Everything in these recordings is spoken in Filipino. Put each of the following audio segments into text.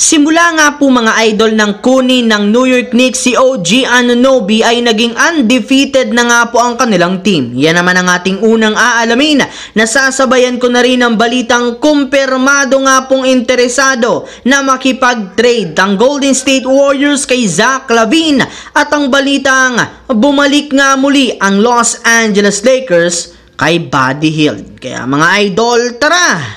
Simula nga po mga idol ng kunin ng New York Knicks si OG Anunoby ay naging undefeated na nga po ang kanilang team. Yan naman ang ating unang aalamin. Nasasabayan ko na rin ang balitang kumpirmado nga pong interesado na makipag-trade ang Golden State Warriors kay Zach LaVine at ang balitang bumalik nga muli ang Los Angeles Lakers kay Buddy Hield. Kaya mga idol, tara!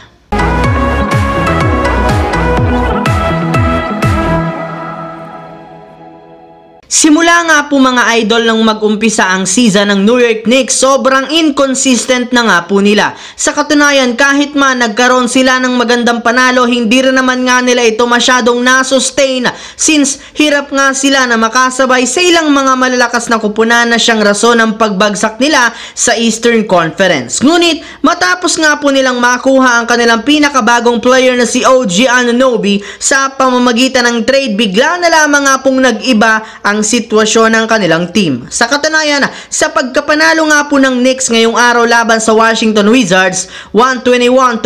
Simula nga po mga idol nang mag-umpisa ang season ng New York Knicks, sobrang inconsistent na nga po nila. Sa katunayan, kahit man nagkaroon sila ng magandang panalo, hindi rin naman nga nila ito masyadong nasustain since hirap nga sila na makasabay sa ilang mga malalakas na kupunan na siyang rason ng pagbagsak nila sa Eastern Conference. Ngunit matapos nga po nilang makuha ang kanilang pinakabagong player na si OG Anunoby sa pamamagitan ng trade, bigla na lamang nga pong nag-iba ang sitwasyon ng kanilang team. Sa katunayan, sa pagkapanalo nga po ng Knicks ngayong araw laban sa Washington Wizards, 121-105,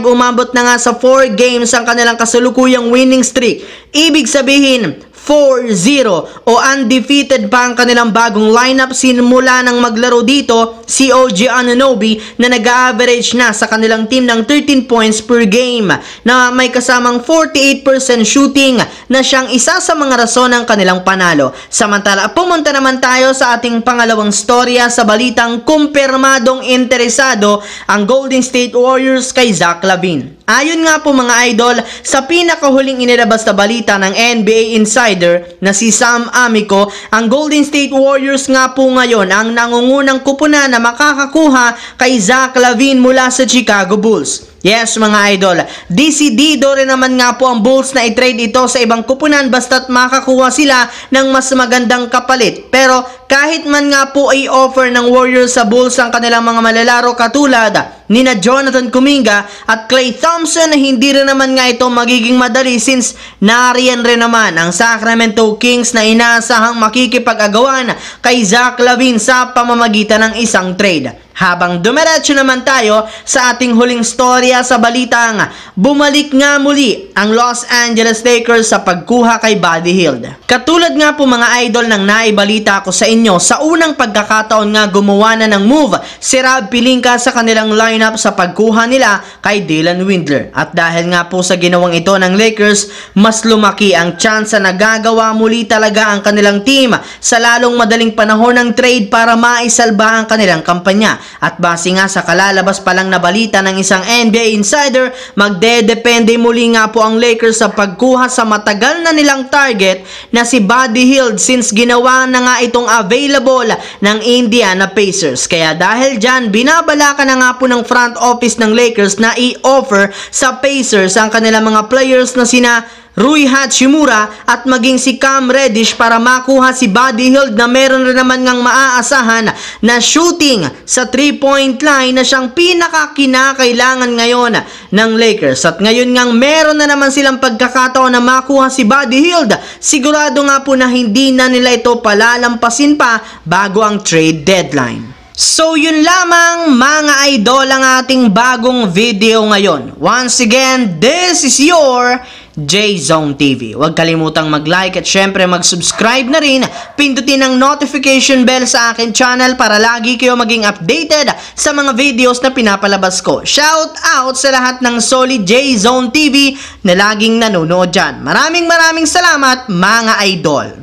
umabot na nga sa 4 games ang kanilang kasalukuyang winning streak. Ibig sabihin, 4-0 o undefeated pa ang kanilang bagong lineup simula nang maglaro dito si OG Anunoby na nag-average na sa kanilang team ng 13 points per game na may kasamang 48% shooting na siyang isa sa mga rason ng kanilang panalo. Samantala, pumunta naman tayo sa ating pangalawang storya sa balitang kumpirmadong interesado ang Golden State Warriors kay Zach LaVine. Ayon nga po mga idol, sa pinakahuling inilabas na balita ng NBA Insider na si Sam Amico, ang Golden State Warriors nga po ngayon ang nangungunang kupunan na makakakuha kay Zach LaVine mula sa Chicago Bulls. Yes mga idol, decidido rin naman nga po ang Bulls na i-trade ito sa ibang kupunan basta't makakuha sila ng mas magandang kapalit. Pero kahit man nga po ay offer ng Warriors sa Bulls ang kanilang mga malalaro katulad nina Jonathan Kuminga at Klay Thompson, hindi rin naman nga ito magiging madali since nariyan rin naman ang Sacramento Kings na inaasahang makikipag-agawan kay Zach LaVine sa pamamagitan ng isang trade. Habang dumiretso naman tayo sa ating huling storya sa balitang bumalik nga muli ang Los Angeles Lakers sa pagkuha kay Buddy Hield. Katulad nga po mga idol ng naibalita ko sa inyo, sa unang pagkakataon nga gumawa na ng move si Rob Pelinka sa kanilang lineup sa pagkuha nila kay Dylan Windler. At dahil nga po sa ginawang ito ng Lakers, mas lumaki ang chance na gagawa muli talaga ang kanilang team sa lalong madaling panahon ng trade para maisalba ang kanilang kampanya. At base nga sa kalalabas pa lang na balita ng isang NBA insider, magdedepende muli nga po ang Lakers sa pagkuha sa matagal na nilang target na si Buddy Hield since ginawa na nga itong available ng Indiana Pacers. Kaya dahil dyan, binabalakan na nga po ng front office ng Lakers na i-offer sa Pacers ang kanilang mga players na sina Rui Hachimura at maging si Cam Reddish para makuha si Buddy Hield na meron rin naman ngang maaasahan na shooting sa 3-point line na siyang pinakakinakailangan ngayon ng Lakers. At ngayon ngang meron na naman silang pagkakataon na makuha si Buddy Hield. Sigurado nga po na hindi na nila ito palalampasin pa bago ang trade deadline. So yun lamang mga idol ang ating bagong video ngayon. Once again, this is your J-Zone TV. Huwag kalimutang mag-like at syempre mag-subscribe na rin. Pindutin ang notification bell sa akin channel para lagi kayo maging updated sa mga videos na pinapalabas ko. Shout out sa lahat ng solid J-Zone TV na laging nanonood dyan. Maraming salamat mga idol.